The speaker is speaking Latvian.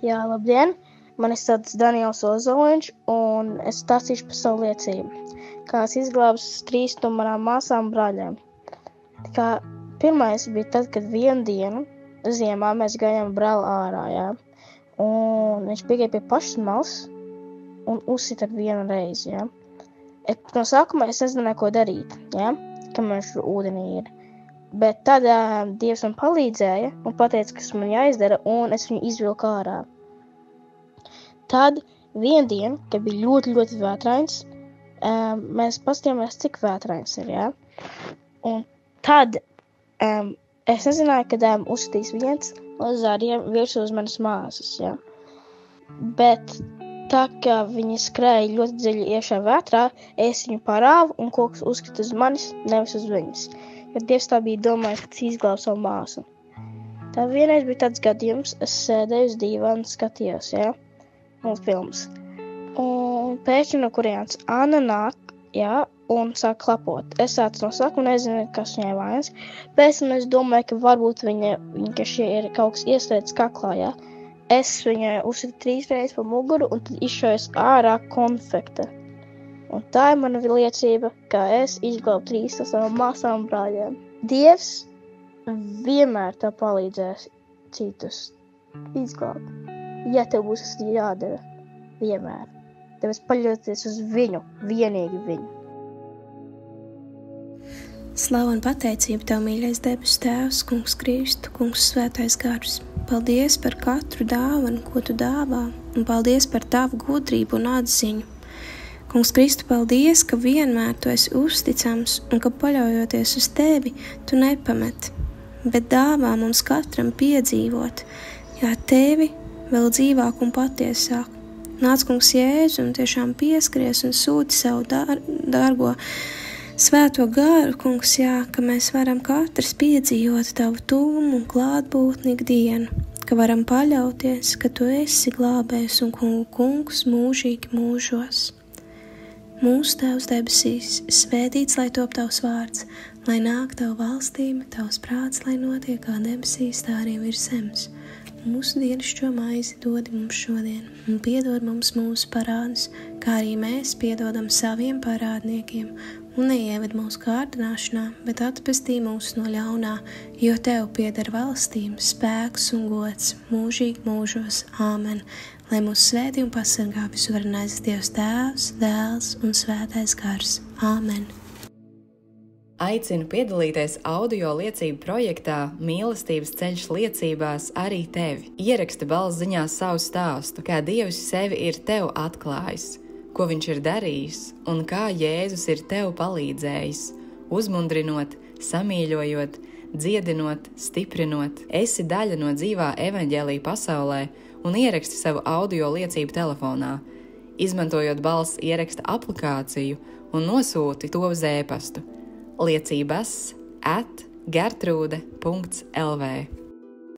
Jā, labdien! Mani sauc Daniels Ozoliņš, un es stāstīšu par savu liecību. Kā es izglābus 3 no manām māsām un brāļiem. Tā kā pirmais bija tad, kad vienu dienu ziemā mēs gājām brāli ārā, jā. Un viņš piegāja pie pašas malas un uzsita vienu reizi, jā. No sākuma es nezināju, ko darīt, jā, kamēr viņš ūdenī ir. Bet tad Dievs man palīdzēja un pateica, kas man jāizdara, un es viņu izvilku ārā. Tad vienu dienu, kad bija ļoti, ļoti vētrains, mēs paskatījāmies, cik vētrains ir, jā. Un tad es nezināju, kad uzsitīs viens no zariem virsū uz manas māsas, jā. Bet tā kā viņi skrēja ļoti dziļi iekšā vētrā, es viņu parāvu un koks uzkrita uz manis, nevis uz viņas. Jo Dievs tā bija domājis, ka es izglābu savu māsu. Tā vienreiz bija tāds gadījums, es sēdēju uz dīvāna, skatījos, jā, un filmas. Un pēkšņi no kurienes Anna nāk, jā, un sāk klapot. Es sācu no sākuma, nezinu, kas viņai vainas. Pēc tam es domāju, ka varbūt viņa ka šie ir kaut kas iestrēdis kaklā, jā. Es viņai uzsitu 3 reizes pa muguru, un tad izšaujas ārā konfekte. Un tā ir mana liecība, kā es izglābu 3 no savām māsām un brāļiem. Dievs vienmēr tev palīdzēs citus izglābt. Ja tev būs tas jādara, vienmēr. Tāpēc paļauties uz viņu, vienīgi viņu. Slavu un pateicību Tev, mīļais debesu Tēvs, Kungs Kristu, Kungs Svētais Gars. Paldies par katru dāvanu, ko Tu dāvā, un paldies par Tavu gudrību un atziņu. Kungs Kristu, paldies, ka vienmēr Tu esi uzticams un ka paļaujoties uz Tevi, Tu nepameti, bet dāvā mums katram piedzīvot, jā, Tevi vēl dzīvāk un patiesāk. Nāc, Kungs Jēzu, un tiešām pieskaries un sūti savu dārgo Svēto garu, Kungs, jā, ka mēs varam katrs piedzīvot Tavu tuvumu un klātbūtni ikdienu, ka varam paļauties, ka Tu esi glābējs un Kungs mūžīgi mūžos. Mūsu Tēvs debesīs, svētīts, lai top Tavs vārds, lai nāk Tava valstība, Tavs prāts, lai notiek kā debesīs, tā arī virs zemes. Mūsu dienascho maizi dod mums šodien, un piedod mums mūsu parādus, kā arī mēs piedodam saviem parādniekiem, un neieved mūsu kārdināšanā, bet atpestī mūs no ļaunā, jo Tev pieder valstība, spēks un gods, mūžīgi mūžos. Āmen. Lai mūs svētī un pasargā visvarenais Dievs Tēvs, Dēls un Svētais Gars. Āmen. Aicinu piedalīties audio liecību projektā Mīlestības ceļš liecībās arī tevi. Ieraksti balsziņās savu stāstu, kā Dievs sevi ir tev atklājis, ko viņš ir darījis un kā Jēzus ir tev palīdzējis, uzmundrinot, samīļojot, dziedinot, stiprinot. Esi daļa no dzīvā evaņģēlija pasaulē un ieraksti savu audio liecību telefonā, izmantojot balss ieraksta aplikāciju un nosūti to uz e-pastu liecības@gertrude.lv.